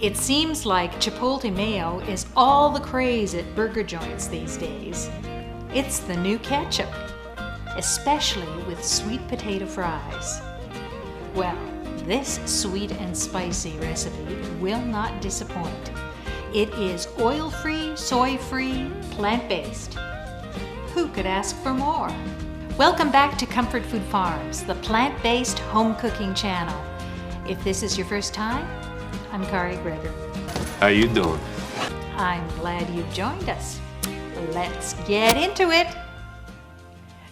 It seems like Chipotle Mayo is all the craze at burger joints these days. It's the new ketchup, especially with sweet potato fries. Well, this sweet and spicy recipe will not disappoint. It is oil-free, soy-free, plant-based. Who could ask for more? Welcome back to Comfort Food Farms, the plant-based home cooking channel. If this is your first time, I'm Kari Greger. How you doing? I'm glad you've joined us. Let's get into it.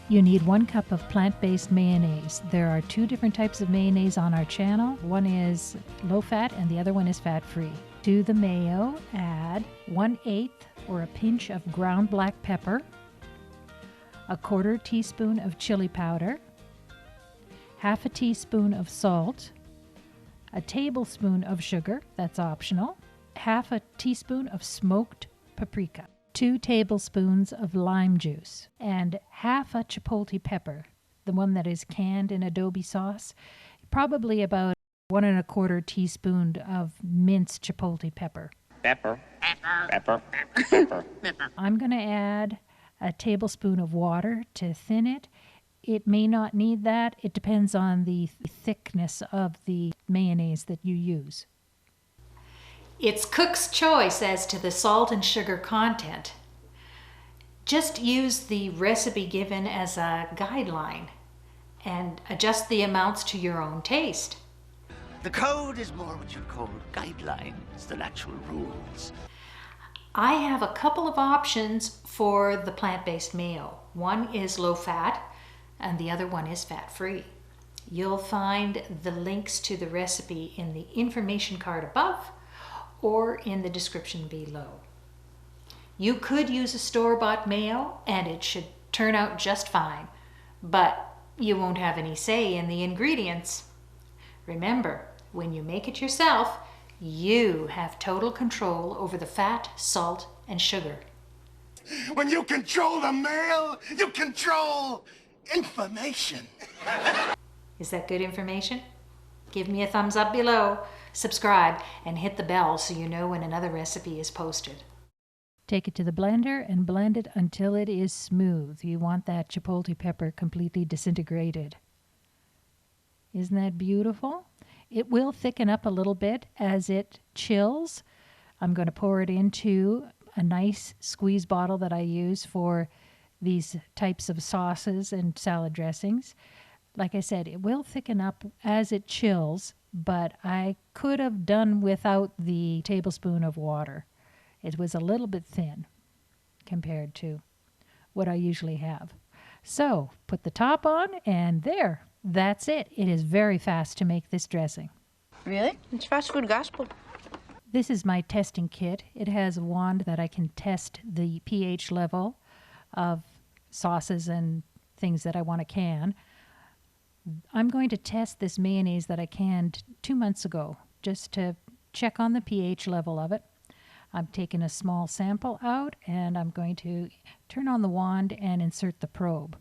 You need 1 cup of plant-based mayonnaise. There are 2 different types of mayonnaise on our channel. One is low-fat and the other one is fat-free. To the mayo, add 1/8 or a pinch of ground black pepper, a 1/4 teaspoon of chili powder, 1/2 teaspoon of salt, a tablespoon of sugar, that's optional, 1/2 teaspoon of smoked paprika, 2 tablespoons of lime juice, and 1/2 chipotle pepper, the one that is canned in adobe sauce, probably about 1 1/4 teaspoon of minced chipotle pepper. Pepper. I'm going to add a tablespoon of water to thin it. It may not need that. It depends on the thickness of the mayonnaise that you use. It's cook's choice as to the salt and sugar content. Just use the recipe given as a guideline and adjust the amounts to your own taste. The code is more what you'd call guidelines than actual rules. I have a couple of options for the plant-based mayo. One is low-fat and the other one is fat-free. You'll find the links to the recipe in the information card above or in the description below. You could use a store-bought mayo and it should turn out just fine, but you won't have any say in the ingredients. Remember, when you make it yourself, you have total control over the fat, salt, and sugar. When you control the mail, you control information. Is that good information? Give me a thumbs up below, subscribe, and hit the bell so you know when another recipe is posted. Take it to the blender and blend it until it is smooth. You want that chipotle pepper completely disintegrated. Isn't that beautiful? It will thicken up a little bit as it chills. I'm going to pour it into a nice squeeze bottle that I use for these types of sauces and salad dressings. Like I said, it will thicken up as it chills, but I could have done without the tablespoon of water. It was a little bit thin compared to what I usually have. So put the top on and there, that's it. It is very fast to make this dressing. Really? It's fast food gospel. This is my testing kit. It has a wand that I can test the pH level of sauces and things that I want to can. I'm going to test this mayonnaise that I canned 2 months ago just to check on the pH level of it. I'm taking a small sample out and I'm going to turn on the wand and insert the probe.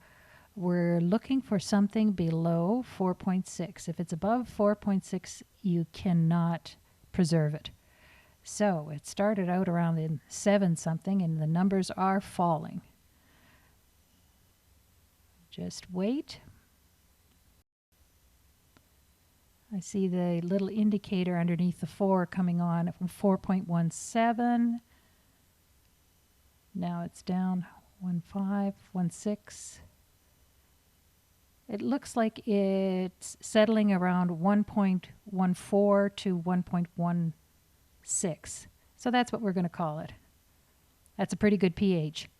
We're looking for something below 4.6. If it's above 4.6, you cannot preserve it. So it started out around in 7 something and the numbers are falling. Just wait. I see the little indicator underneath the 4 coming on from 4.17. Now it's down 1.5, 1.6. It looks like it's settling around 1.14 to 1.16. So that's what we're going to call it. That's a pretty good pH.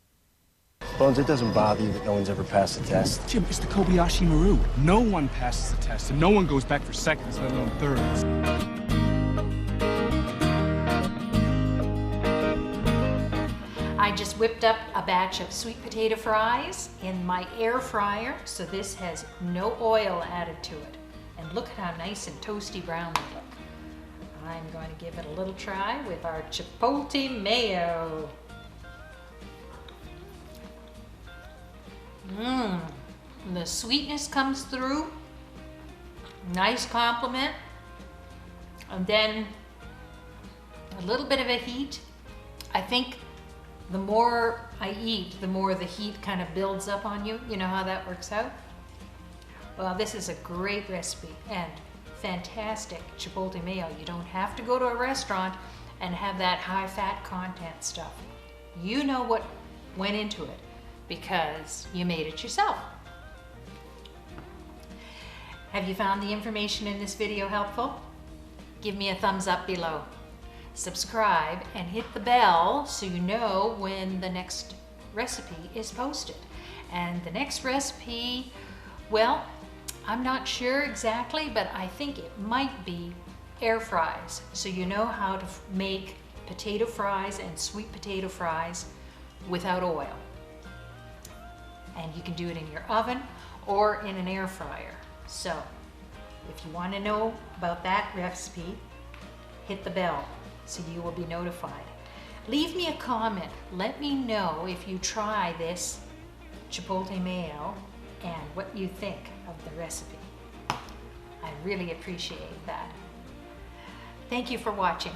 Bones, it doesn't bother you that no one's ever passed the test? Jim, it's the Kobayashi Maru. No one passes the test, and no one goes back for seconds, let alone thirds. I just whipped up a batch of sweet potato fries in my air fryer, so this has no oil added to it. And look at how nice and toasty brown they look. I'm going to give it a little try with our Chipotle Mayo. The sweetness comes through. Nice compliment. And then a little bit of a heat. I think the more I eat, the more the heat kind of builds up on you. You know how that works out? Well, this is a great recipe and fantastic Chipotle mayo. You don't have to go to a restaurant and have that high fat content stuff. You know what went into it because you made it yourself. Have you found the information in this video helpful? Give me a thumbs up below. Subscribe and hit the bell so you know when the next recipe is posted. And the next recipe, well, I'm not sure exactly, but I think it might be air fries. So you know how to make potato fries and sweet potato fries without oil. And you can do it in your oven or in an air fryer. So if you want to know about that recipe, hit the bell so you will be notified. Leave me a comment. Let me know if you try this Chipotle mayo and what you think of the recipe. I really appreciate that. Thank you for watching.